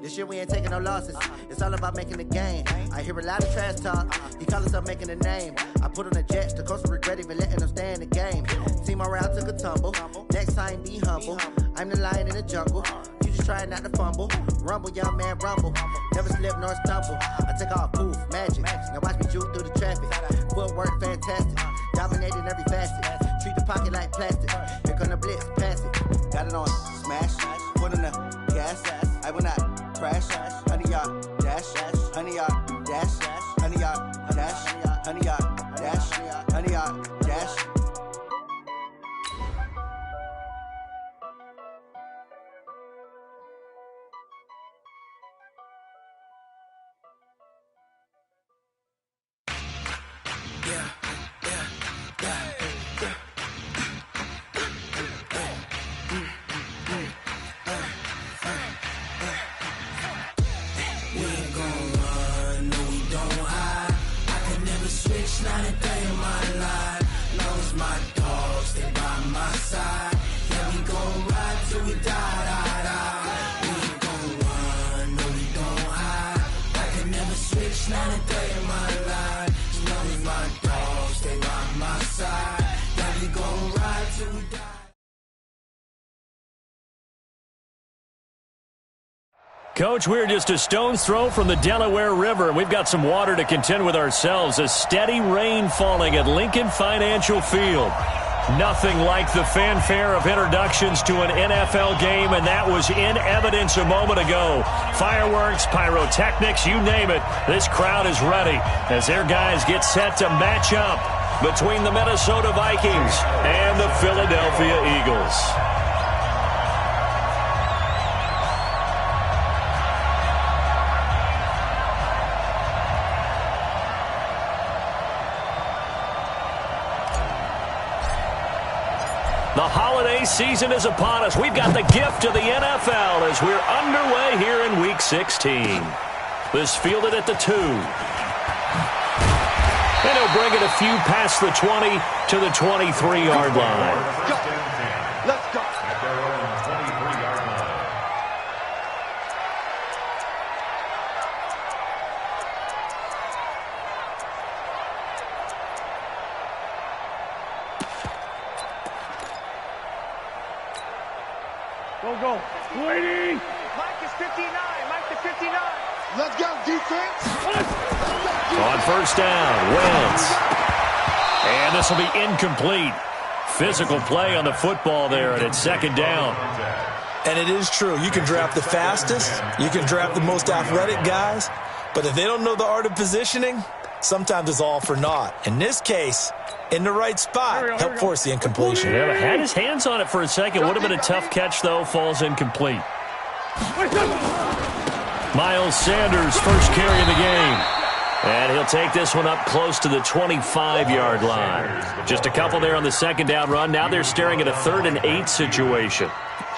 This year we ain't taking no losses. It's all about making the game. I hear a lot of trash talk. He call himself making a name. I put on the Jets, the coach regret even letting them stay in the game. Team morale took a tumble. Next time be humble. I'm the lion in the jungle. You just trying not to fumble. Rumble, young man, rumble. Never slip nor stumble. I take off, poof, magic. Now watch me juke through the traffic. Footwork fantastic. Dominating every facet. Treat the pocket like plastic. Here come the blitz, pass it. Got it on smash. Put in the gas. I will not crash. 100 yard dash. 100 yard dash. 100 yard dash. 100 yard dash. 100 yard dash. Not a day in my life. Long as my dogs, they by my side. Yeah, we gon' ride till we die. We ain't gon' run, no, we don't hide. I can never switch, not a day in my life. As long as my dogs, they by my side. Yeah, we gon' ride till we die. Coach, we're just a stone's throw from the Delaware River, and we've got some water to contend with ourselves. A steady rain falling at Lincoln Financial Field. Nothing like the fanfare of introductions to an NFL game, and that was in evidence a moment ago. Fireworks, pyrotechnics, you name it. This crowd is ready as their guys get set to match up between the Minnesota Vikings and the Philadelphia Eagles. The holiday season is upon us. We've got the gift of the NFL as we're underway here in Week 16. This fielded at the 2. And he'll bring it a few past the 20 to the 23-yard line. Let's go. At their own 23-yard line. Go. Waiting. Mike is 59. Mike to 59. Let's go, defense. On first down, Wentz. And this will be incomplete. Physical play on the football there, and it's second down. And it is true. You can draft the fastest. You can draft the most athletic guys. But if they don't know the art of positioning, sometimes it's all for naught. In this case, in the right spot, help force the incompletion. Yeah, had his hands on it for a second. Would have been a tough catch, though. Falls incomplete. Miles Sanders, first carry of the game. And he'll take this one up close to the 25-yard line. Just a couple there on the second down run. Now they're staring at a 3rd and 8 situation.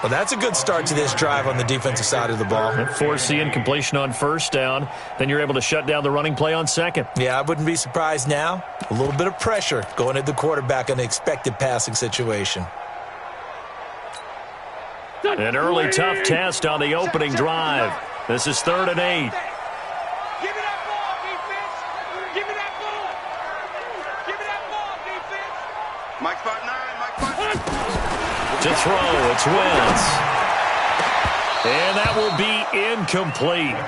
Well, that's a good start to this drive on the defensive side of the ball. Force the incompletion on first down. Then you're able to shut down the running play on second. Yeah, I wouldn't be surprised now. A little bit of pressure going at the quarterback in an expected passing situation. An early tough test on the opening drive. This is 3rd and 8. Give me that ball, defense. Give me that ball. Give me that ball, defense. Mike spot 9. Mike spot 9. To throw, it's Wentz. And that will be incomplete.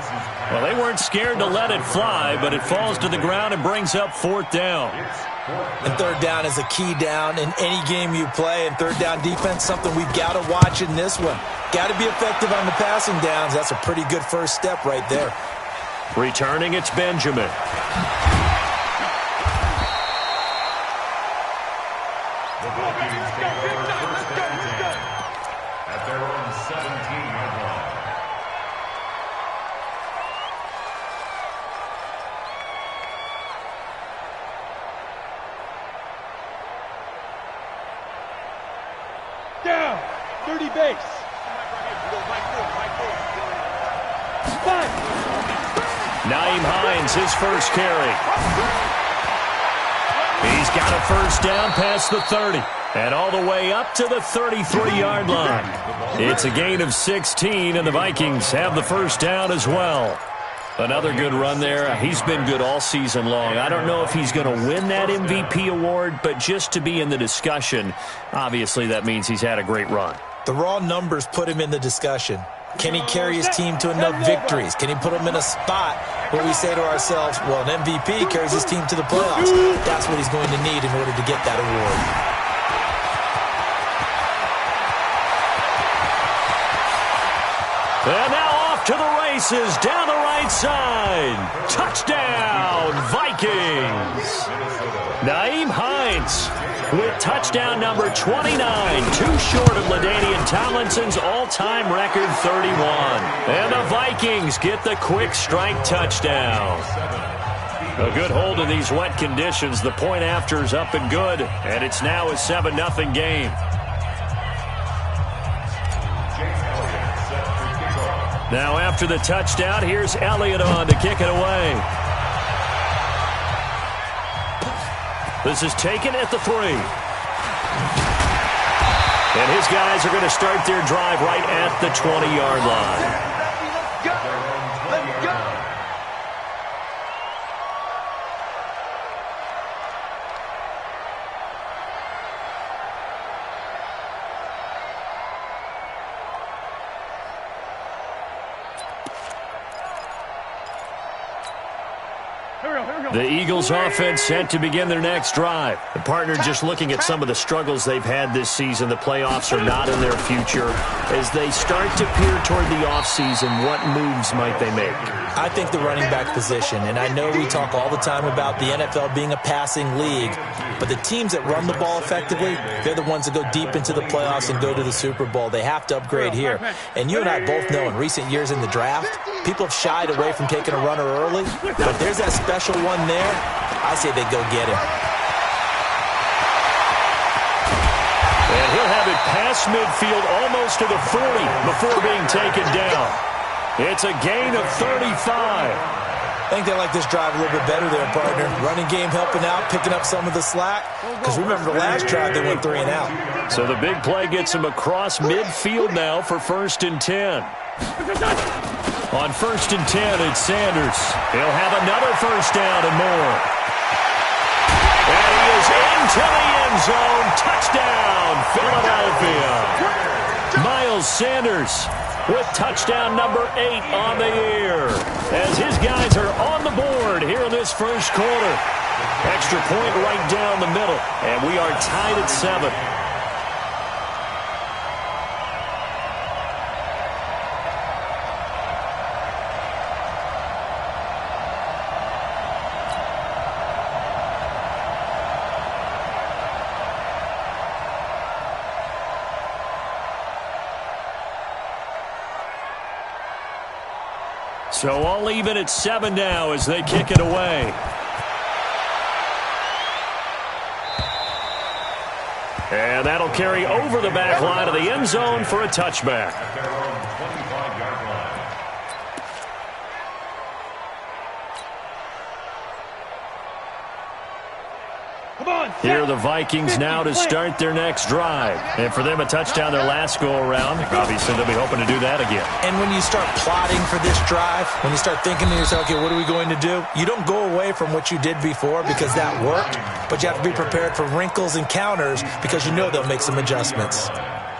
Well, they weren't scared to let it fly, but it falls to the ground and brings up 4th down. And 3rd down is a key down in any game you play. And 3rd down defense, something we've got to watch in this one. Got to be effective on the passing downs. That's a pretty good first step right there. Returning, it's Benjamin. At their own 17-yard line. Down. 30 base. Nyheim Hines, his first carry. He's got a first down past the 30. And all the way up to the 33-yard line. It's a gain of 16, and the Vikings have the first down as well. Another good run there. He's been good all season long. I don't know if he's going to win that MVP award, but just to be in the discussion, obviously that means he's had a great run. The raw numbers put him in the discussion. Can he carry his team to enough victories? Can he put them in a spot where we say to ourselves, well, an MVP carries his team to the playoffs. That's what he's going to need in order to get that award. And now off to the races down the right side. Touchdown, Vikings. Naeem Hines with touchdown number 29, too short of LaDainian Tomlinson's all-time record 31. And the Vikings get the quick strike touchdown. A good hold in these wet conditions. The point after is up and good, and it's now a 7-0 game. Now after the touchdown, here's Elliott on to kick it away. This is taken at the 3. And his guys are going to start their drive right at the 20-yard line. The Eagles offense set to begin their next drive. The partner just looking at some of the struggles they've had this season. The playoffs are not in their future. As they start to peer toward the offseason, what moves might they make? I think the running back position, and I know we talk all the time about the NFL being a passing league, but the teams that run the ball effectively, they're the ones that go deep into the playoffs and go to the Super Bowl. They have to upgrade here. And you and I both know in recent years in the draft, people have shied away from taking a runner early, but there's that special one there. I say they go get him. And he'll have it past midfield almost to the 40 before being taken down. It's a gain of 35. I think they like this drive a little bit better there, partner. Running game helping out, picking up some of the slack. Because remember the last drive, they went 3 and out. So the big play gets him across midfield now for 1st and 10. On 1st and 10, it's Sanders. He'll have another first down and more. And he is into the end zone. Touchdown, Philadelphia. Miles Sanders with touchdown number 8 on the year. As his guys are on the board here in this first quarter. Extra point right down the middle. And we are tied at 7. So all even at 7 now as they kick it away. And that'll carry over the back line of the end zone for a touchback. Here are the Vikings now to start their next drive. And for them, a touchdown their last go-around. Obviously, they'll be hoping to do that again. And when you start plotting for this drive, when you start thinking to yourself, okay, what are we going to do? You don't go away from what you did before because that worked, but you have to be prepared for wrinkles and counters because you know they'll make some adjustments.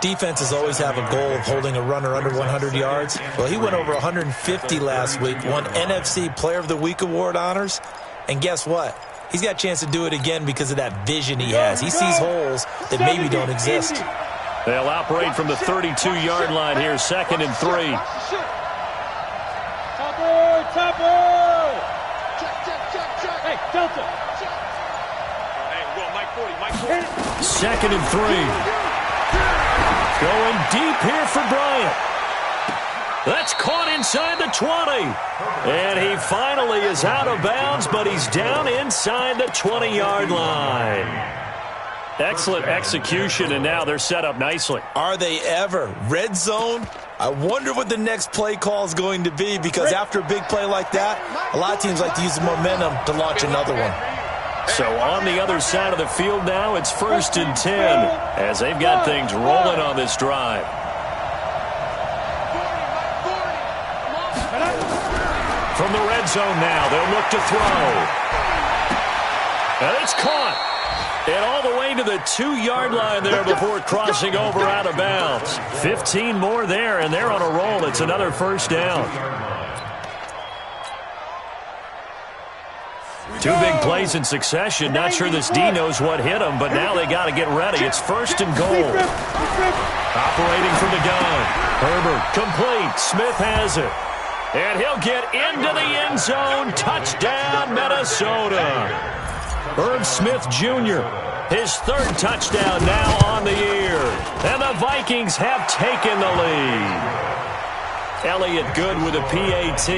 Defenses always have a goal of holding a runner under 100 yards. Well, he went over 150 last week, won NFC Player of the Week award honors, and guess what? He's got a chance to do it again because of that vision he has. He sees holes that maybe don't exist. They'll operate from the 32-yard line here, 2nd and 3. Topper! Hey, Delta! Hey, well, Mike 40. 2nd and 3. Going deep here for Bryant. That's caught inside the 20. And he finally is out of bounds, but he's down inside the 20-yard line. Excellent execution, and now they're set up nicely. Are they ever? Red zone? I wonder what the next play call is going to be because after a big play like that, a lot of teams like to use the momentum to launch another one. So on the other side of the field now, it's 1st and 10 as they've got things rolling on this drive. From the red zone now, they'll look to throw. And it's caught. And all the way to the 2-yard line there before crossing over out of bounds. 15 more there, and they're on a roll. It's another first down. 2 big plays in succession. Not sure this D knows what hit him, but now they got to get ready. It's 1st and goal. Operating from the gun. Herbert complete. Smith has it. And he'll get into the end zone. Touchdown, Minnesota. Irv Smith Jr., his 3rd touchdown now on the year. And the Vikings have taken the lead. Elliott Good with a PAT.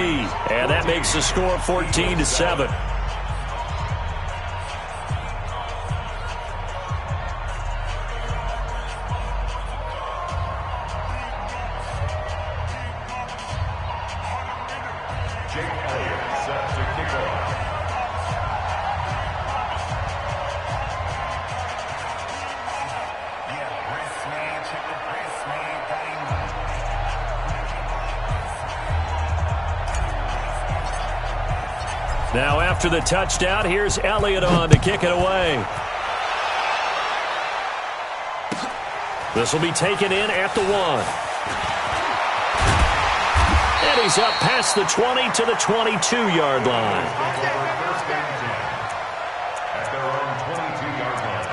And that makes the score 14-7. Now after the touchdown, here's Elliott on to kick it away. This will be taken in at the 1. And he's up past the 20 to the 22-yard line. At their own 22-yard line.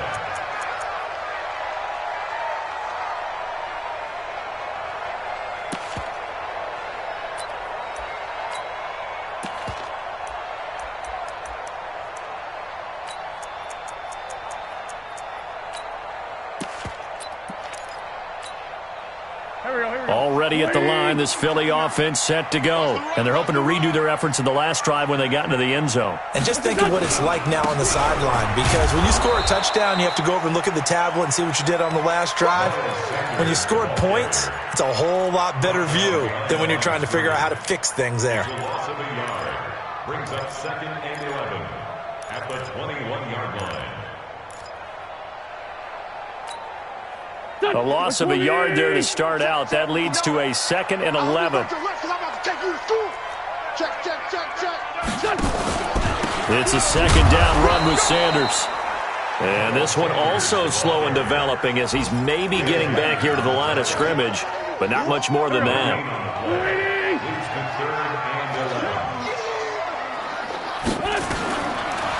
Already at the line, this Philly offense set to go. And they're hoping to redo their efforts in the last drive when they got into the end zone. And just think of what it's like now on the sideline, because when you score a touchdown, you have to go over and look at the tablet and see what you did on the last drive. When you scored points, it's a whole lot better view than when you're trying to figure out how to fix things there. Loss of a yard brings up 2nd and 11 at the 21-yard line. A loss of a yard there to start out. That leads to a 2nd and 11. It's a 2nd down run with Sanders. And this one also slow in developing as he's maybe getting back here to the line of scrimmage, but not much more than that.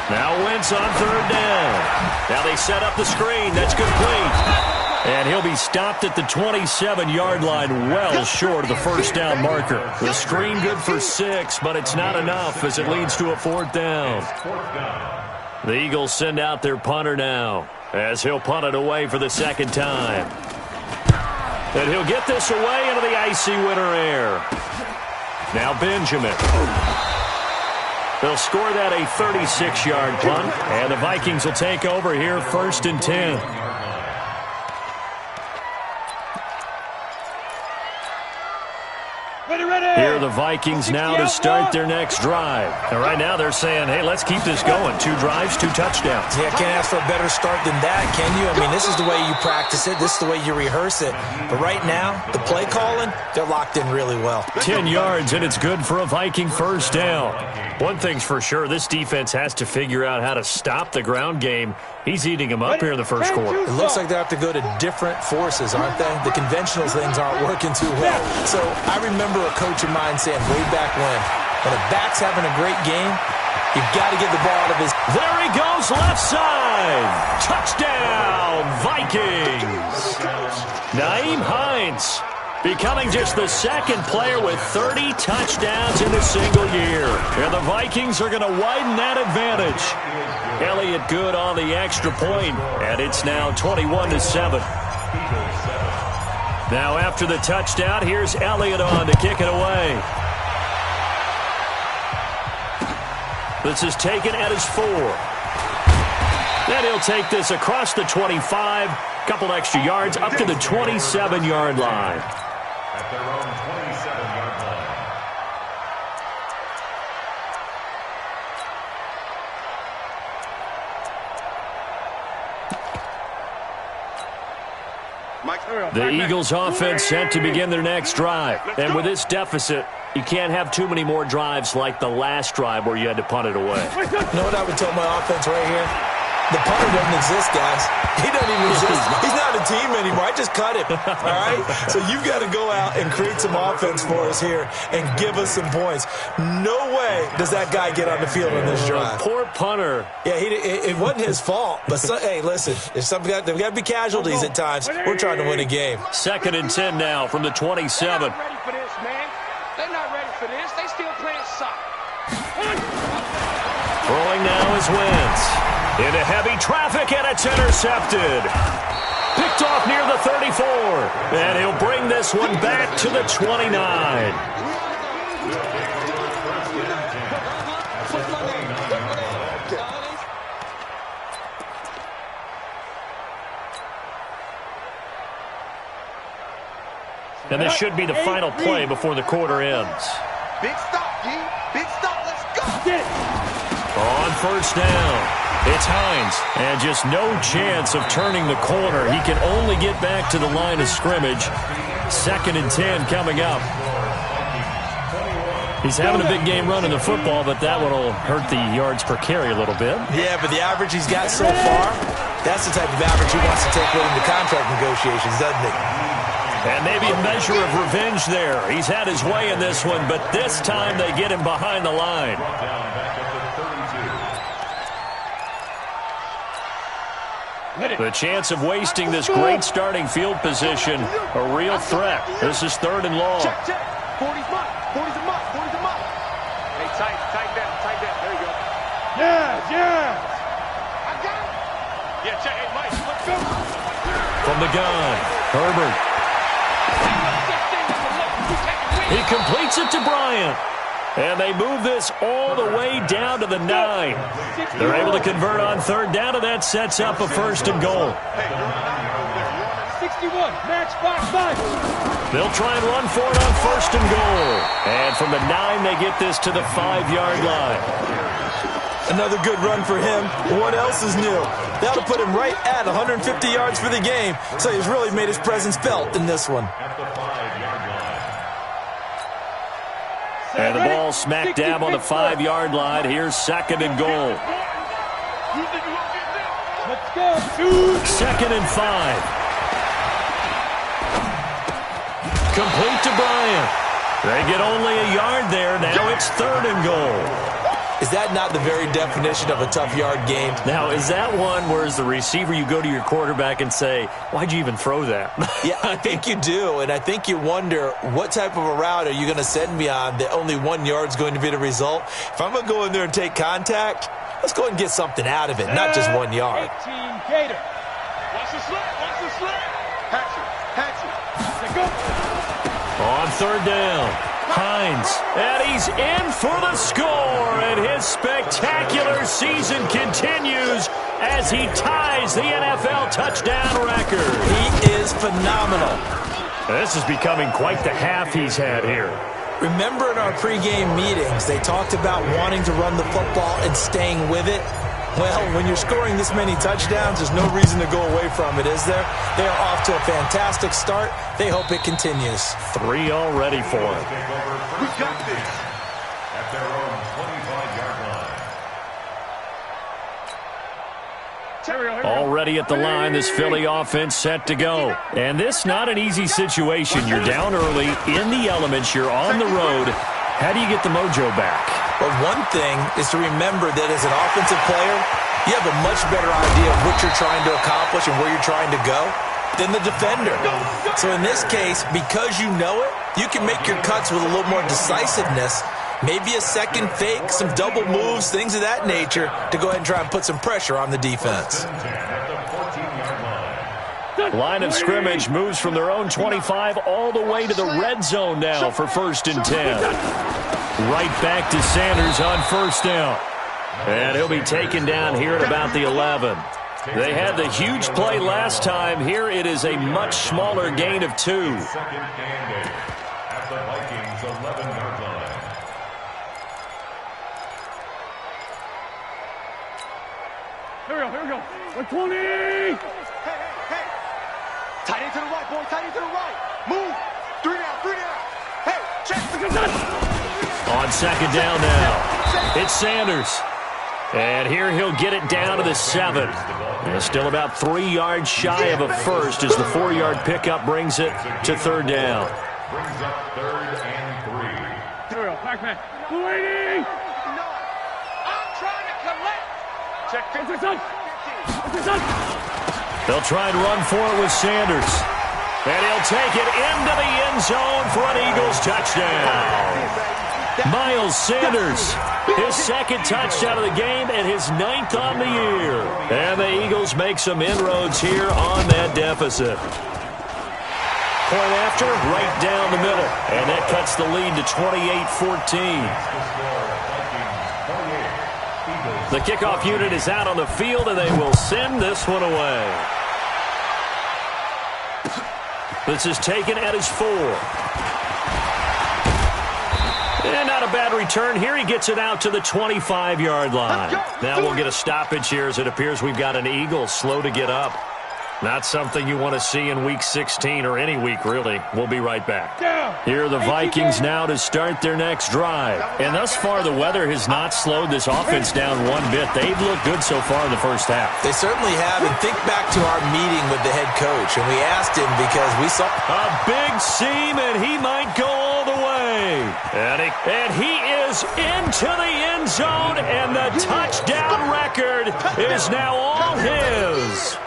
Now Wentz on 3rd down. Now they set up the screen. That's complete. And he'll be stopped at the 27-yard line, well short of the first down marker. The screen good for 6, but it's not enough as it leads to a 4th down. The Eagles send out their punter now as he'll punt it away for the 2nd time. And he'll get this away into the icy winter air. Now Benjamin. They'll score that a 36-yard punt, and the Vikings will take over here 1st and 10. Here are the Vikings now to start their next drive. And right now they're saying, hey, let's keep this going. 2 drives, 2 touchdowns. Yeah, can't ask for a better start than that, can you? I mean, this is the way you practice it. This is the way you rehearse it. But right now, the play calling, they're locked in really well. 10 yards, and it's good for a Viking first down. One thing's for sure, this defense has to figure out how to stop the ground game. He's eating them up here in the first quarter. It looks like they have to go to different forces, aren't they? The conventional things aren't working too well. So I remember a coach of mine saying way back when a back's having a great game, you've got to get the ball out of his... There he goes, left side. Touchdown, Vikings. Nyheim Hines becoming just the 2nd player with 30 touchdowns in a single year. And the Vikings are going to widen that advantage. Elliott Good on the extra point, and it's now 21-7. Now after the touchdown, here's Elliott on to kick it away. This is taken at his 4. Then he'll take this across the 25, couple extra yards up to the 27-yard line. At their own 27-yard line. The Eagles offense set to begin their next drive. And with this deficit, you can't have too many more drives like the last drive where you had to punt it away. You know what I would tell my offense right here? The punter doesn't exist, guys. He doesn't even exist. He's not a team anymore. I just cut him, all right? So you've got to go out and create some offense for us here and give us some points. No way does that guy get on the field on this drive. Poor punter. Yeah, it wasn't his fault. But, hey, listen, there's got to be casualties at times. We're trying to win a game. 2nd and 10 now from the 27. They're not ready for this, man. They're not ready for this. They still playing soccer. Throwing now is Wentz. Into heavy traffic, and it's intercepted. Picked off near the 34. And he'll bring this one back to the 29. And this should be the final play before the quarter ends. Big stop, G. Big stop. Let's go. On first down, it's Hines. And just no chance of turning the corner. He can only get back to the line of scrimmage. 2nd and 10 coming up. He's having a big game running the football, but that one will hurt the yards per carry a little bit. Yeah, but the average he's got so far, that's the type of average he wants to take with him to contract negotiations, doesn't he? And maybe a measure of revenge there. He's had his way in this one, but this time they get him behind the line. The chance of wasting this great starting field position, a real threat. This is 3rd and long. Check, check. 40's mine. 40's a mine. 40's a mine. Hey, tight down. There you go. Yeah. I got it. Yeah, check. Hey, Mike, let's go. From the gun, Herbert. He completes it to Bryant. And they move this all the way down to the 9. They're able to convert on 3rd down, and that sets up a 1st and goal. 61, match 5. They'll try and run for it on 1st and goal. And from the 9, they get this to the 5-yard line. Another good run for him. What else is new? That'll put him right at 150 yards for the game. So he's really made his presence felt in this one. And the ball smack dab on the 5-yard line. Here's 2nd and goal. Let's go. 2nd and 5. Complete to Bryant. They get only a yard there. Now it's 3rd and goal. Is that not the very definition of a tough yard game? Now, is that one where as the receiver you go to your quarterback and say, why'd you even throw that? Yeah, I think you do, and I think you wonder what type of a route are you going to send me on that only 1 yard's going to be the result? If I'm going to go in there and take contact, let's go and get something out of it, not just 1 yard. 18 Gator. Watch the slant. Hatch it. Go. On 3rd down. Hines, and he's in for the score, and his spectacular season continues as he ties the NFL touchdown record. He is phenomenal. This is becoming quite the half he's had here. Remember in our pregame meetings, they talked about wanting to run the football and staying with it? Well, when you're scoring this many touchdowns, there's no reason to go away from it, is there? They are off to a fantastic start. They hope it continues. 3 already for him. We got this at their own 25-yard line. Already at the line, this Philly offense set to go. And this not an easy situation. You're down early, in the elements, you're on the road. How do you get the mojo back? Well, one thing is to remember that as an offensive player, you have a much better idea of what you're trying to accomplish and where you're trying to go than the defender. So in this case, because you know it, you can make your cuts with a little more decisiveness, maybe a second fake, some double moves, things of that nature, to go ahead and try and put some pressure on the defense. Line of scrimmage moves from their own 25 all the way to the red zone now for 1st and 10. Right back to Sanders on 1st down. And he'll be taken down here at about the 11. They had the huge play last time. Here it is a much smaller gain of 2. Second and 8 at the Vikings 11-yard line. Here we go. 120. Tight end to the right, boy. Tight end to the right. Move. 3 down. Hey, check. On second down now, it's Sanders. And here he'll get it down to the 7. And still about 3 yards shy of a first as the 4-yard pickup brings it to third down. Brings up 3rd and 3. Here we go. Pac-Man. Waiting. No. I'm trying to collect. Check 15. They'll try and run for it with Sanders. And he'll take it into the end zone for an Eagles touchdown. Miles Sanders, his second touchdown of the game and his 9th on the year. And the Eagles make some inroads here on that deficit. Point after, right down the middle. And that cuts the lead to 28-14. The kickoff unit is out on the field, and they will send this one away. This is taken at his 4. And not a bad return here. He gets it out to the 25-yard line. Now we'll get a stoppage here as it appears we've got an Eagle slow to get up. Not something you want to see in Week 16 or any week, really. We'll be right back. Here are the Vikings now to start their next drive. And thus far, the weather has not slowed this offense down one bit. They've looked good so far in the first half. They certainly have. And think back to our meeting with the head coach. And we asked him because we saw a big seam, and he might go all the way. And he is into the end zone, and the touchdown record is now all his.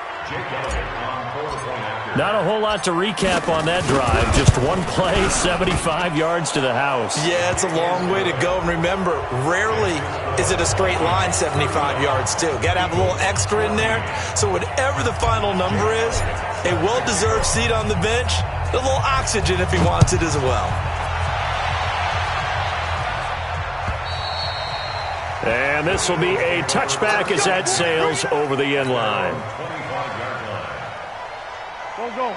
Not a whole lot to recap on that drive. Just one play, 75 yards to the house. Yeah, it's a long way to go. And remember, rarely is it a straight line 75 yards, too. Got to have a little extra in there. So whatever the final number is, a well-deserved seat on the bench, a little oxygen if he wants it as well. And this will be a touchback as that sails over the end line.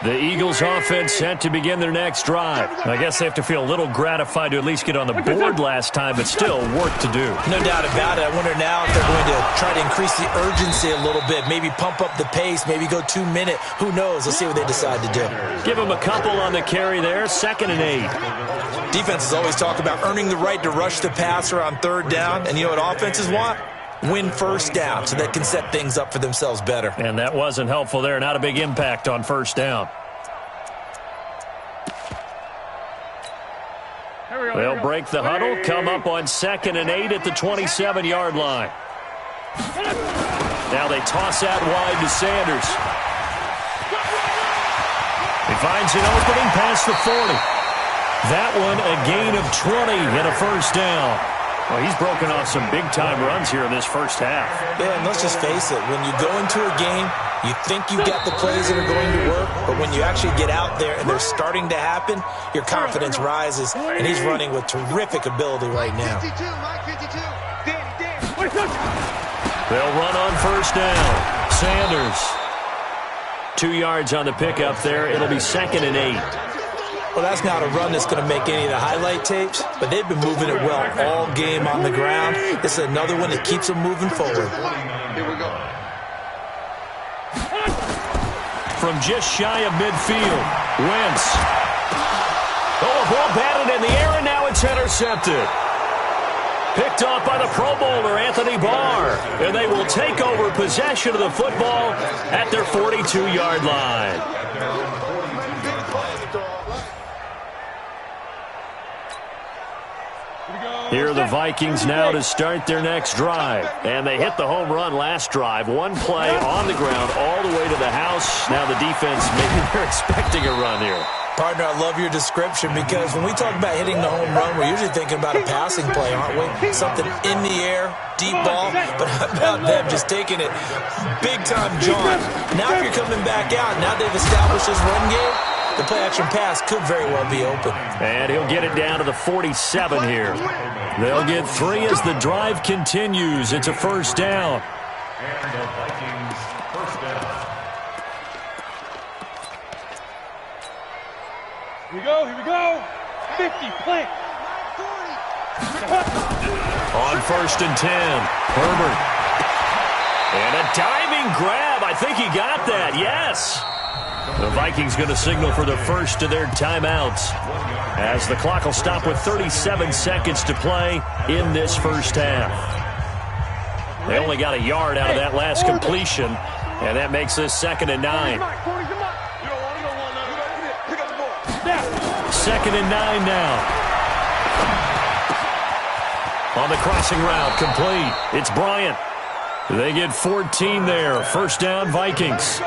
The Eagles offense set to begin their next drive. I guess they have to feel a little gratified to at least get on the board last time, but still work to do. No doubt about it. I wonder now if they're going to try to increase the urgency a little bit, maybe pump up the pace, maybe go 2 minute. Who knows? Let's see what they decide to do. Give them a couple on the carry there, 2nd and 8. Defenses always talk about earning the right to rush the passer on 3rd down, and you know what offenses want? Win first down so they can set things up for themselves better. And that wasn't helpful there. Not a big impact on 1st down. They'll break the huddle, come up on 2nd and 8 at the 27-yard line. Now they toss out wide to Sanders. He finds an opening past the 40. That one a gain of 20 and a 1st down. Well, he's broken off some big-time runs here in this first half. Yeah, and let's just face it. When you go into a game, you think you got the plays that are going to work, but when you actually get out there and they're starting to happen, your confidence rises, and he's running with terrific ability right now. They'll run on 1st down. Sanders. 2 yards on the pickup there. It'll be 2nd and 8. Well, that's not a run that's going to make any of the highlight tapes, but they've been moving it well all game on the ground. This is another one that keeps them moving forward. Here we go. From just shy of midfield, Wentz. Oh, a ball batted in the air, and now it's intercepted. Picked off by the Pro Bowler, Anthony Barr. And they will take over possession of the football at their 42-yard line. Here are the Vikings now to start their next drive. And they hit the home run last drive. One play on the ground all the way to the house. Now the defense, maybe they're expecting a run here. Partner, I love your description because when we talk about hitting the home run, we're usually thinking about a passing play, aren't we? Something in the air, deep ball. But how about them just taking it big-time jaunt? Now if you're coming back out, now they've established this run game, the play-action pass could very well be open. And he'll get it down to the 47 here. They'll get 3 as the drive continues. It's a 1st down. And the Vikings 1st down. Here we go. 50, plant. On 1st and 10, Herbert. And a diving grab. I think he got that, yes. The Vikings going to signal for the first of their timeouts, as the clock will stop with 37 seconds to play in this first half. They only got a yard out of that last completion, and that makes this 2nd and 9. 2nd and 9 now. On the crossing route, complete. It's Bryant. They get 14 there. First down, Vikings.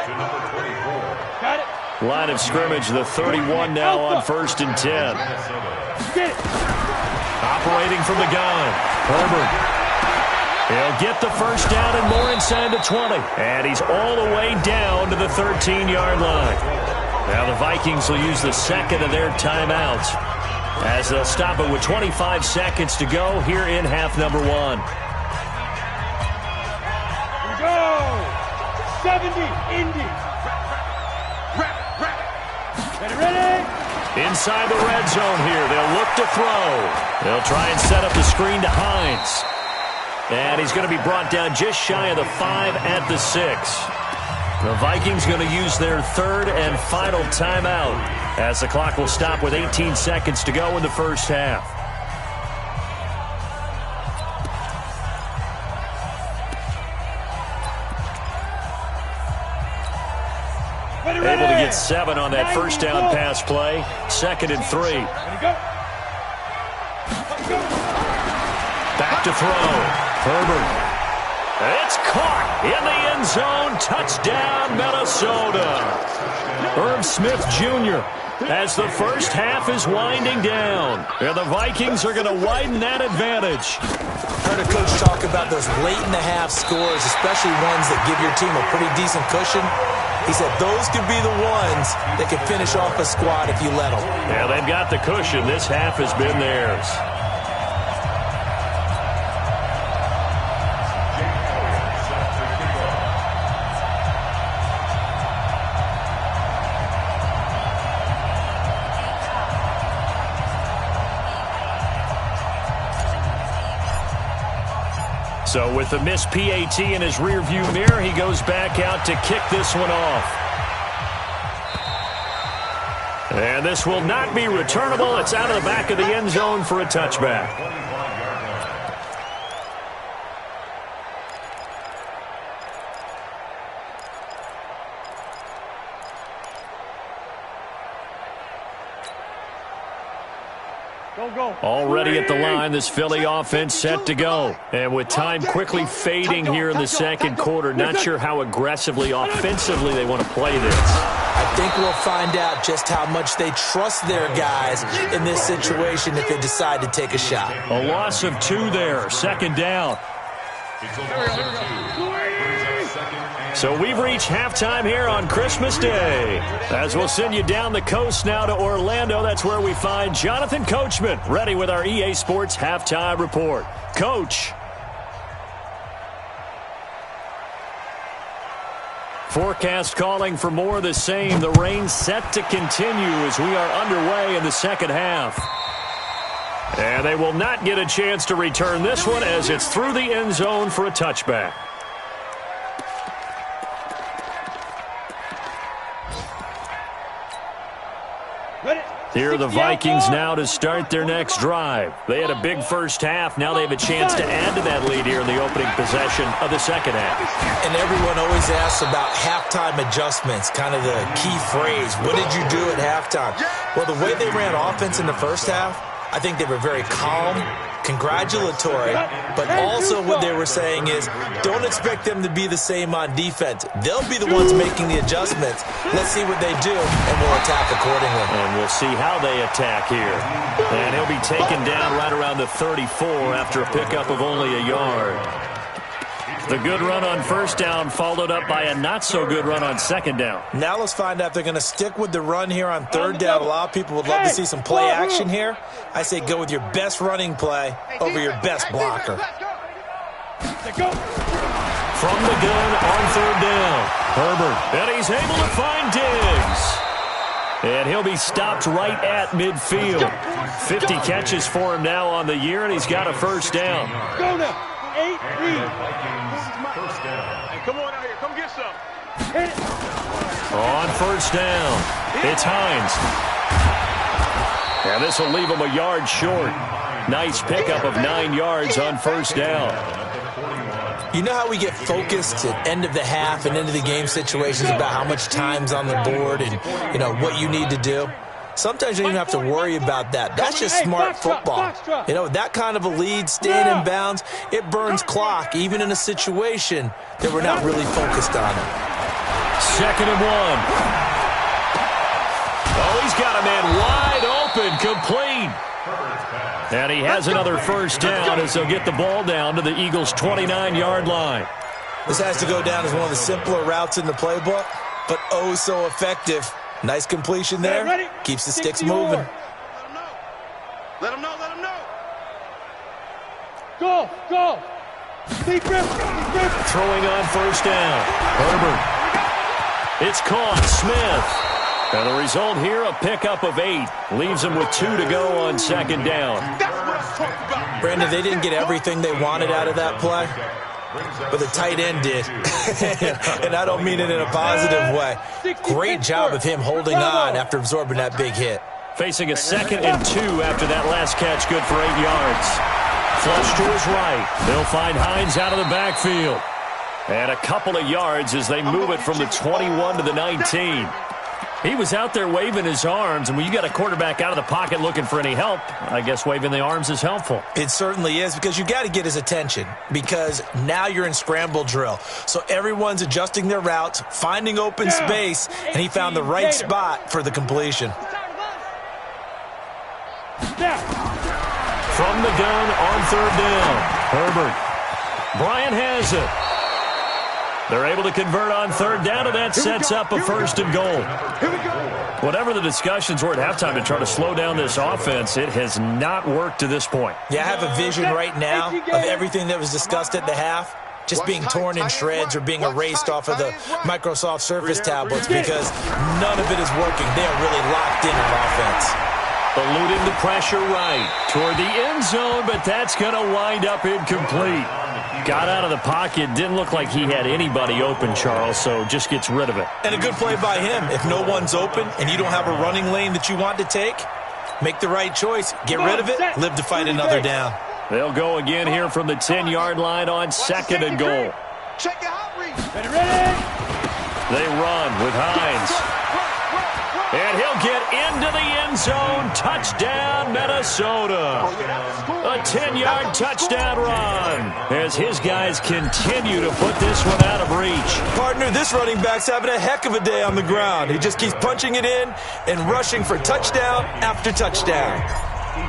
Line of scrimmage, the 31 now on 1st and 10. Operating from the gun, Herbert. He'll get the first down and more inside the 20. And he's all the way down to the 13-yard line. Now the Vikings will use the second of their timeouts, as they'll stop it with 25 seconds to go here in half number 1. Go! 70, Indy. Ready? Inside the red zone here. They'll look to throw. They'll try and set up the screen to Hines. And he's going to be brought down just shy of the 5 at the 6. The Vikings going to use their 3rd and final timeout, as the clock will stop with 18 seconds to go in the first half. Able to get 7 on that first down pass play. 2nd and 3. Back to throw. Herbert. It's caught in the end zone. Touchdown, Minnesota. Herb Smith Jr. as the first half is winding down. And the Vikings are going to widen that advantage. I heard a coach talk about those late-in-the-half scores, especially ones that give your team a pretty decent cushion. He said those could be the ones that could finish off a squad if you let them. Yeah, they've got the cushion. This half has been theirs. So with the missed PAT in his rearview mirror, he goes back out to kick this one off. And this will not be returnable. It's out of the back of the end zone for a touchback. Already at the line, this Philly offense set to go. And with time quickly fading here in the second quarter, not sure how aggressively, offensively they want to play this. I think we'll find out just how much they trust their guys in this situation if they decide to take a shot. A loss of 2 there, 2nd down. So we've reached halftime here on Christmas Day. As we'll send you down the coast now to Orlando, that's where we find Jonathan Coachman, ready with our EA Sports Halftime Report. Coach. Forecast calling for more of the same. The rain set to continue as we are underway in the second half. And they will not get a chance to return this one as it's through the end zone for a touchback. Here are the Vikings now to start their next drive. They had a big first half. Now they have a chance to add to that lead here in the opening possession of the second half. And everyone always asks about halftime adjustments, kind of the key phrase. What did you do at halftime? Well, the way they ran offense in the first half, I think they were very calm, congratulatory, but also what they were saying is don't expect them to be the same on defense. They'll be the ones making the adjustments. Let's see what they do, and we'll attack accordingly. And we'll see how they attack here. And he'll be taken down right around the 34 after a pickup of only a yard. The good run on first down followed up by a not-so-good run on second down. Now let's find out if they're going to stick with the run here on third down. A lot of people would love to see some play action here. I say go with your best running play over your best blocker. From the gun on third down, Herbert. And he's able to find Diggs. And he'll be stopped right at midfield. 50 catches for him now on the year, and he's got a first down. Go now. 8-3. Hey, come on out here. Come get some. Hit it. On first down, it's Hines. And this will leave him a yard short. Nice pickup of 9 yards on first down. You know how we get focused at end of the half and into the game situations about how much time's on the board and, what you need to do? Sometimes you don't even have to worry about that. That's just smart football. That kind of a lead, staying in bounds, it burns clock, even in a situation that we're not really focused on it. 2nd and 1. Oh, he's got a man wide open, complete. And he has another first down as they'll get the ball down to the Eagles' 29-yard line. This has to go down as one of the simpler routes in the playbook, but oh so effective. Nice completion there. Keeps the sticks moving. Let him know. Go. Deep grip. Throwing on first down. Herbert. It's caught. Smith. And the result here, a pickup of 8. Leaves them with 2 to go on 2nd down. Brandon, they didn't get everything they wanted out of that play, but the tight end did. And I don't mean it in a positive way. Great job of him holding on after absorbing that big hit. Facing a 2nd and 2 after that last catch, good for 8 yards. Flush to his right. They'll find Hines out of the backfield. And a couple of yards as they move it from the 21 to the 19. He was out there waving his arms, and when you got a quarterback out of the pocket looking for any help, I guess waving the arms is helpful. It certainly is, because you got to get his attention, because now you're in scramble drill. So everyone's adjusting their routes, finding open space, and he found the right spot for the completion. From the gun on 3rd down, Herbert. Bryant has it. They're able to convert on 3rd down, and that sets up a 1st and goal. Whatever the discussions were at halftime to try to slow down this offense, it has not worked to this point. Yeah, I have a vision right now of everything that was discussed at the half just being torn in shreds or being erased off of the Microsoft Surface tablets, because none of it is working. They are really locked in on offense. Eluding the pressure right toward the end zone, but that's going to wind up incomplete. Got out of the pocket, didn't look like he had anybody open, Charles, so just gets rid of it. And a good play by him. If no one's open and you don't have a running lane that you want to take, make the right choice. Get rid of it, live to fight another down. They'll go again here from the 10-yard line on 2nd and goal. Check your outreach. They run with Hines. And he'll get into the end zone. Touchdown, Minnesota. A 10-yard touchdown run as his guys continue to put this one out of reach. Partner, this running back's having a heck of a day on the ground. He just keeps punching it in and rushing for touchdown after touchdown.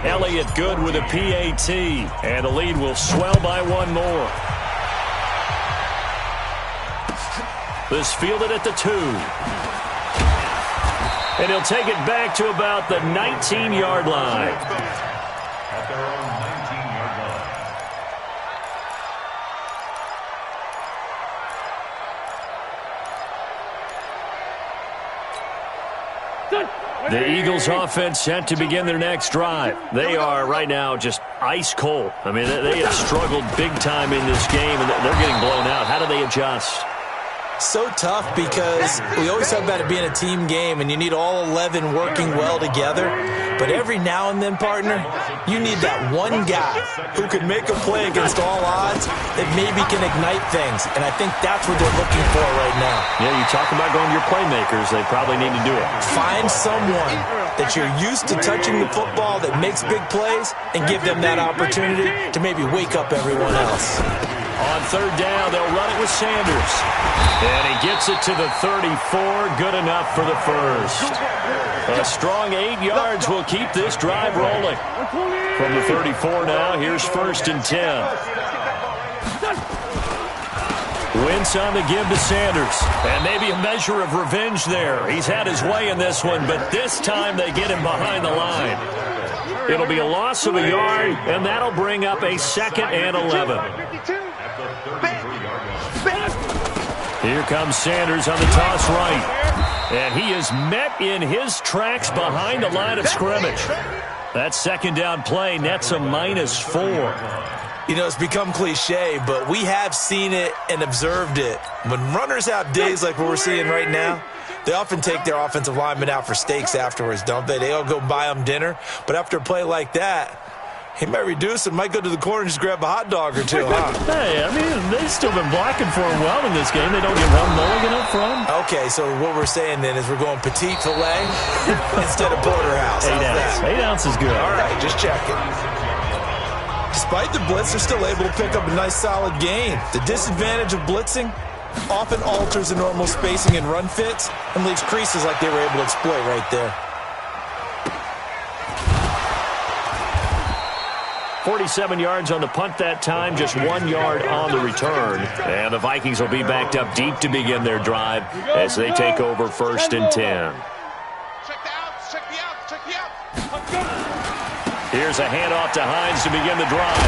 Elliott good with a PAT, and the lead will swell by 1 more. This fielded at the 2. And he'll take it back to about the 19-yard line. At their own 19-yard line. The Eagles offense set to begin their next drive. They are right now just ice cold. I mean, they have struggled big time in this game, and they're getting blown out. How do they adjust? So tough, because we always talk about it being a team game and you need all 11 working well together. But every now and then, partner, you need that one guy who can make a play against all odds that maybe can ignite things. And I think that's what they're looking for right now. Yeah, you talk about going to your playmakers. They probably need to do it. Find someone that you're used to touching the football that makes big plays and give them that opportunity to maybe wake up everyone else. On 3rd down, they'll run it with Sanders. And he gets it to the 34. Good enough for the first. A strong 8 yards will keep this drive rolling. From the 34 now, here's 1st and 10. Wentz on the give to Sanders. And maybe a measure of revenge there. He's had his way in this one, but this time they get him behind the line. It'll be a loss of a yard, and that'll bring up a 2nd and 11. Here comes Sanders on the toss right. And he is met in his tracks behind the line of scrimmage. That 2nd down play nets a -4. You know, it's become cliche, but we have seen it and observed it. When runners have days like what we're seeing right now, they often take their offensive linemen out for steaks afterwards, don't they? They all go buy them dinner. But after a play like that, he might reduce it, might go to the corner and just grab a hot dog or two, huh? Hey, I mean, they've still been blocking for him well in this game. They don't get one mulligan up front. Okay, so what we're saying then is we're going petite filet instead of porterhouse. 8 ounces. 8 ounces is good. All right, just checking. Despite the blitz, they're still able to pick up a nice, solid gain. The disadvantage of blitzing often alters the normal spacing and run fits and leaves creases like they were able to exploit right there. 47 yards on the punt that time, just 1 yard on the return. And the Vikings will be backed up deep to begin their drive as they take over 1st and 10. Here's a handoff to Hines to begin the drive.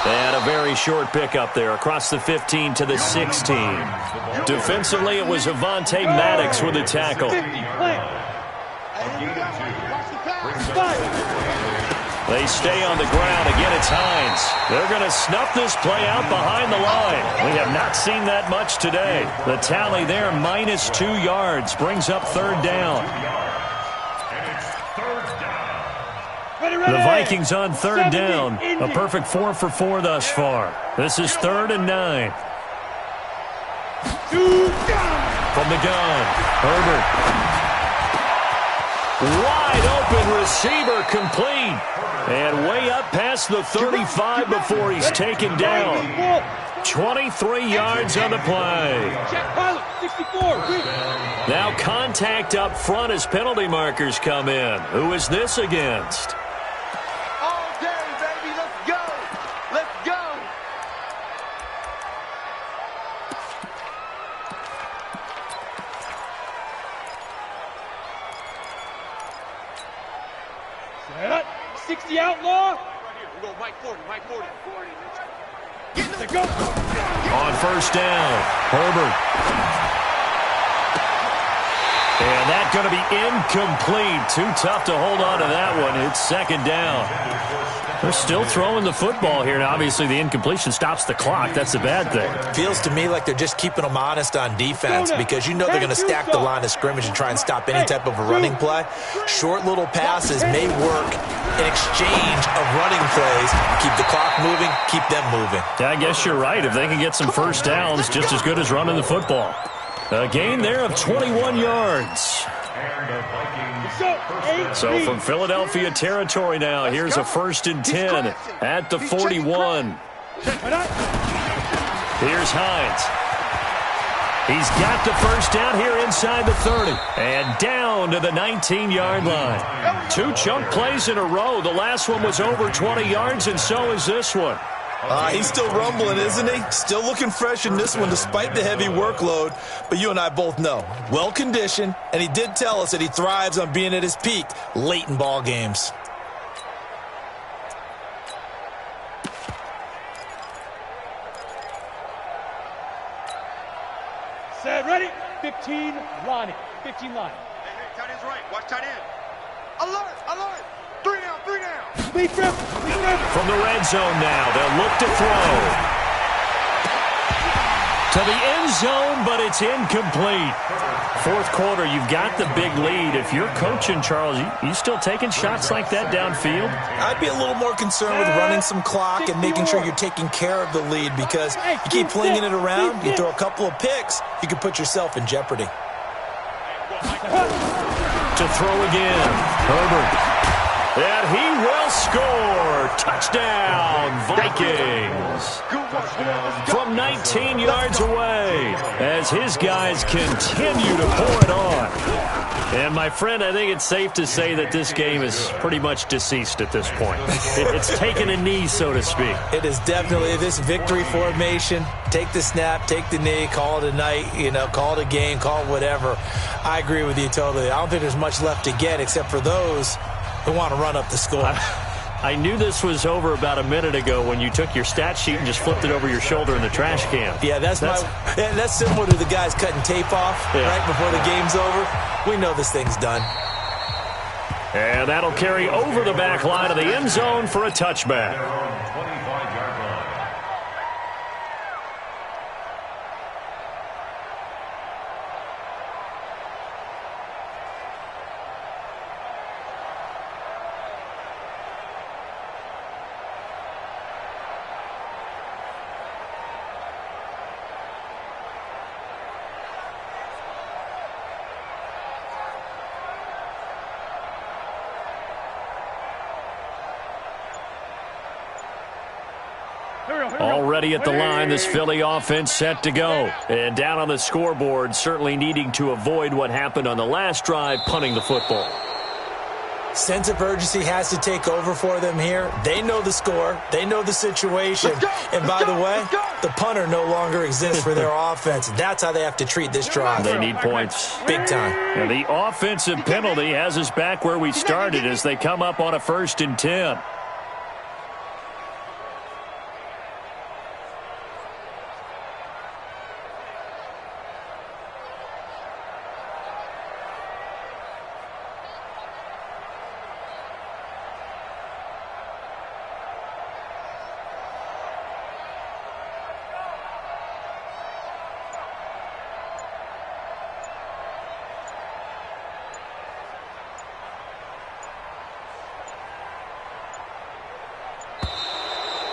And a very short pickup there across the 15 to the 16. Defensively, it was Avonte Maddox with a tackle. They stay on the ground. Again, it's Hines. They're going to snuff this play out behind the line. We have not seen that much today. The tally there, -2 yards, brings up 3rd down. The Vikings on 3rd down. A perfect 4 for 4 thus far. This is 3rd and 9. From the gun, Herbert. Wide open receiver, complete. And way up past the 35 before he's taken down. 23 yards on the play. Now contact up front as penalty markers come in. Who is this against? All day, baby. Let's go. Let's go. Set. 60 outlaw. We go Mike 40, Mike 40. Let's go. On 1st down, Herbert. And that's going to be incomplete. Too tough to hold on to that one. It's 2nd down. They're still throwing the football here. Now, obviously, the incompletion stops the clock. That's the bad thing. Feels to me like they're just keeping them honest on defense because you know they're going to stack the line of scrimmage and try and stop any type of a running play. Short little passes may work in exchange of running plays. Keep the clock moving, keep them moving. Yeah, I guess you're right. If they can get some 1st downs, just as good as running the football. A gain there of 21 yards. So from Philadelphia territory now, here's a 1st and 10 at the 41. Here's Hines. He's got the 1st down here inside the 30. And down to the 19-yard line. 2 chunk plays in a row. The last one was over 20 yards, and so is this one. He's still rumbling, isn't he? Still looking fresh in this one despite the heavy workload. But you and I both know, well-conditioned, and he did tell us that he thrives on being at his peak late in ball games. Set, ready? 15, line. 15 line. Hey, tight end's right. Watch tight end. Alert, alert. 3 down, 3 down. From the red zone now, they'll look to throw. To the end zone, but it's incomplete. 4th quarter, you've got the big lead. If you're coaching, Charles, you still taking shots like that downfield? I'd be a little more concerned with running some clock and making sure you're taking care of the lead because you keep flinging it around, you throw a couple of picks, you can put yourself in jeopardy. To throw again, Herbert. And he will score. Touchdown, Vikings. From 19 yards away as his guys continue to pour it on. And, my friend, I think it's safe to say that this game is pretty much deceased at this point. It's taken a knee, so to speak. It is definitely this victory formation. Take the snap, take the knee, call it a night, call it a game, call it whatever. I agree with you totally. I don't think there's much left to get except for those who want to run up the score. I knew this was over about a minute ago when you took your stat sheet and just flipped it over your shoulder in the trash can. Yeah, that's similar to the guys cutting tape off right before the game's over. We know this thing's done. And that'll carry over the back line of the end zone for a touchback. Already at the line, this Philly offense set to go. And down on the scoreboard, certainly needing to avoid what happened on the last drive, punting the football. Sense of urgency has to take over for them here. They know the score. They know the situation. And by the way, the punter no longer exists for their offense. That's how they have to treat this drive. They need points. Big time. And the offensive penalty has us back where we started as they come up on a 1st and 10.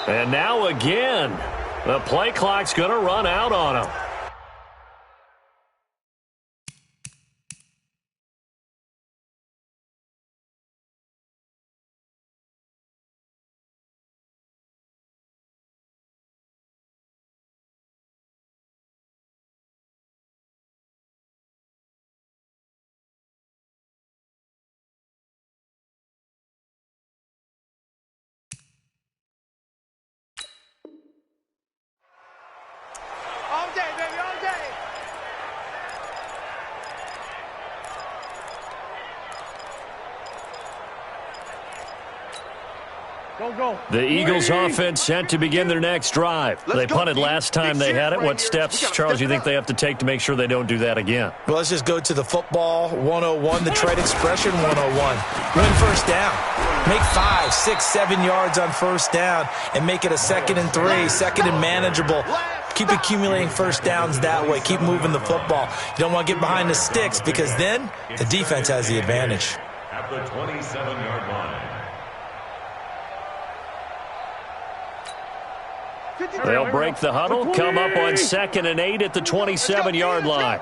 And now again, the play clock's going to run out on them. All day, baby, all day. Go. The Eagles offense set to begin their next drive. They punted last time they had it. What steps, Charles, you think they have to take to make sure they don't do that again? Well, let's just go to the football 101, the trade expression 101. Win first down. Make 5, 6, 7 yards on first down and make it a 2nd and 3, 2nd and manageable. Keep accumulating first downs that way. Keep moving the football. You don't want to get behind the sticks because then the defense has the advantage. At the 27-yard line. They'll break the huddle, come up on 2nd and 8 at the 27-yard line.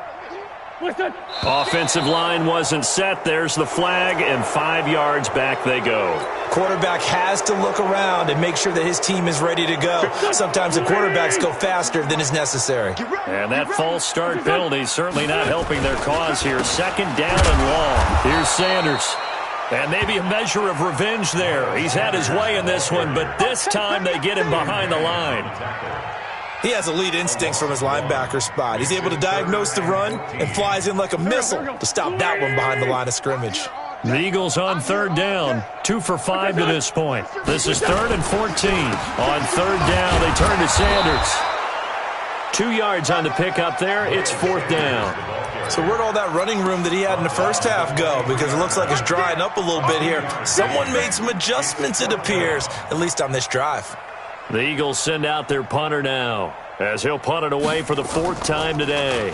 Offensive line wasn't set. There's the flag, and 5 yards back they go. Quarterback has to look around and make sure that his team is ready to go. Sometimes the quarterbacks go faster than is necessary. And that false start penalty certainly not helping their cause here. 2nd down and long. Here's Sanders. And maybe a measure of revenge there. He's had his way in this one, but this time they get him behind the line. He has elite instincts from his linebacker spot. He's able to diagnose the run and flies in like a missile to stop that one behind the line of scrimmage. The Eagles on 3rd down, 2 for 5 to this point. This is 3rd and 14. On 3rd down, they turn to Sanders. 2 yards on the pickup there. It's 4th down. So where'd all that running room that he had in the first half go? Because it looks like it's drying up a little bit here. Someone made some adjustments, it appears, at least on this drive. The Eagles send out their punter now as he'll punt it away for the 4th time today.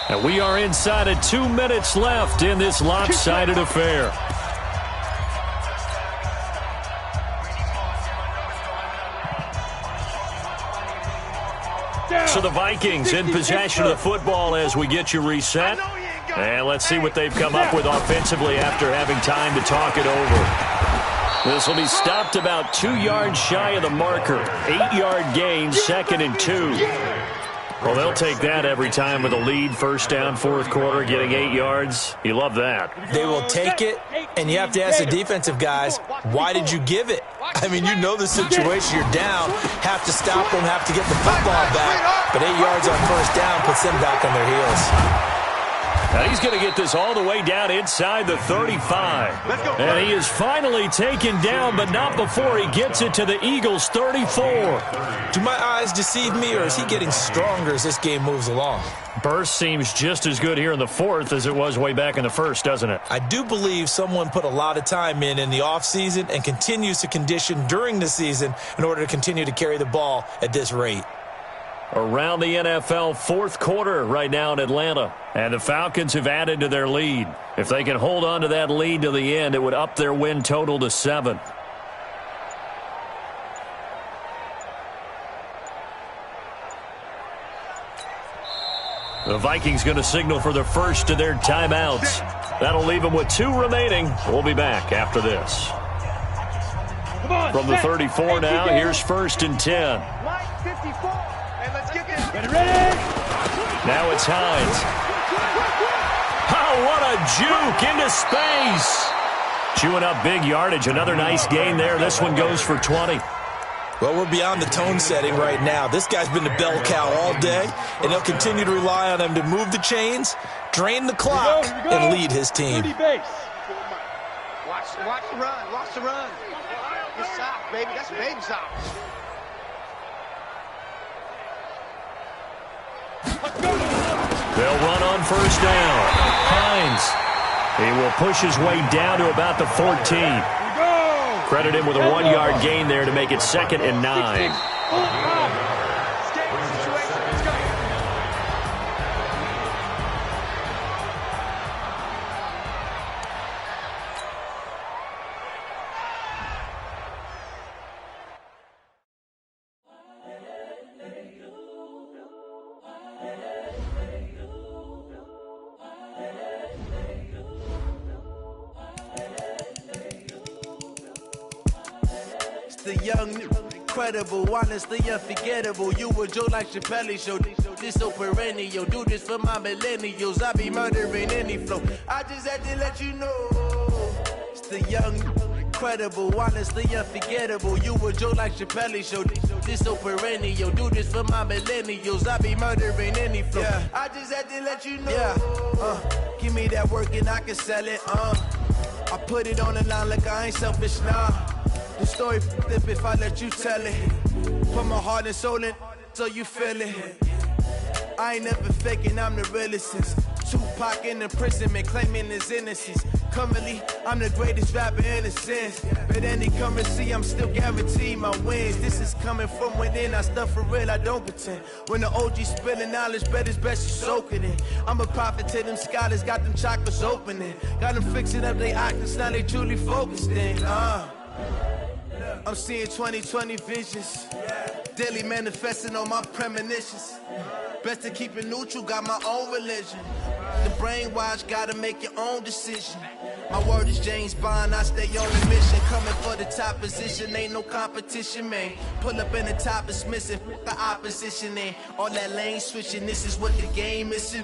And we are inside of 2 minutes left in this lopsided affair. So the Vikings in possession of the football as we get you reset. And let's see what they've come up with offensively after having time to talk it over. This will be stopped about 2 yards shy of the marker. 8-yard gain, 2nd and 2. Well, they'll take that every time with a lead. 1st down, 4th quarter, getting 8 yards. You love that. They will take it, and you have to ask the defensive guys, why did you give it? I mean, you know the situation. You're down, have to stop them, have to get the football back. But 8 yards on 1st down puts them back on their heels. Now he's going to get this all the way down inside the 35. And he is finally taken down, but not before he gets it to the Eagles' 34. Do my eyes deceive me, or is he getting stronger as this game moves along? Burst seems just as good here in the 4th as it was way back in the 1st, doesn't it? I do believe someone put a lot of time in the offseason and continues to condition during the season in order to continue to carry the ball at this rate. Around the NFL, 4th quarter right now in Atlanta. And the Falcons have added to their lead. If they can hold on to that lead to the end, it would up their win total to 7. The Vikings going to signal for the first of their timeouts. That'll leave them with 2 remaining. We'll be back after this. From the 34 now, here's 1st and 10. Mike, 54. Hey, let's get this. Ready? Now it's Hines. Oh, what a juke into space. Chewing up big yardage. Another nice gain there. This one goes for 20. Well, we're beyond the tone setting right now. This guy's been the bell cow all day, and he'll continue to rely on him to move the chains, drain the clock, and lead his team. Watch the run. Watch the run. Good sock, baby. That's baby sock. They'll run on 1st down. Hines. He will push his way down to about the 14. Credit him with a 1-yard gain there to make it 2nd and 9. The young, incredible, honestly unforgettable. You a Joe like Chappelle show. This so perennial. Do this for my millennials. I be murdering any flow. I just had to let you know. It's the young, incredible, honestly unforgettable. You a Joe like Chappelle show. This so perennial. Do this for my millennials. I be murdering any flow. Yeah. I just had to let you know. Yeah. Give me that work and I can sell it. I put it on the line like I ain't selfish, nah. The story flip if I let you tell it. Put my heart and soul in so you feel it. I ain't never faking, I'm the realest since Tupac in imprisonment, claiming his innocence. Currently, I'm the greatest rapper in a sense. But any currency, I'm still guaranteed my wins. This is coming from within, I stuff for real, I don't pretend. When the OG spilling knowledge, bet it's best you soak it in. I'm a prophet to them scholars, got them chakras opening. Got them fixing up they octaves, now they truly focused in. I'm seeing 2020 visions. Daily manifesting on my premonitions. Best to keep it neutral, got my own religion. The brainwash, gotta make your own decision. My word is James Bond, I stay on the mission. Coming for the top position, ain't no competition, man. Pull up in the top, it's missing, the opposition ain't. All that lane switching, this is what the game is.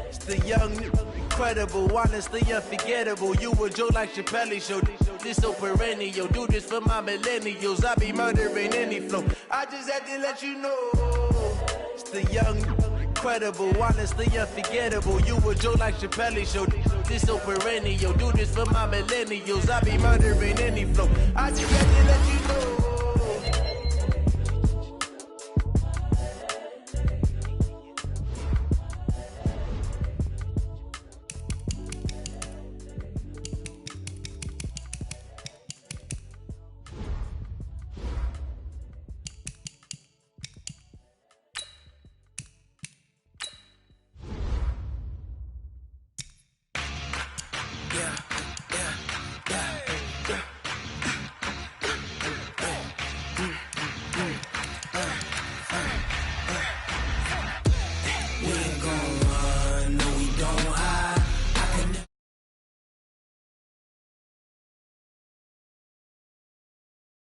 It's the young, incredible, honestly unforgettable. You a Joe like Chappelle show. This so perennial. Do this for my millennials. I be murdering any flow. I just had to let you know. It's the young, incredible, honestly unforgettable. You a Joe like Chappelle show. This so perennial. Do this for my millennials. I be murdering any flow. I just had to let you know.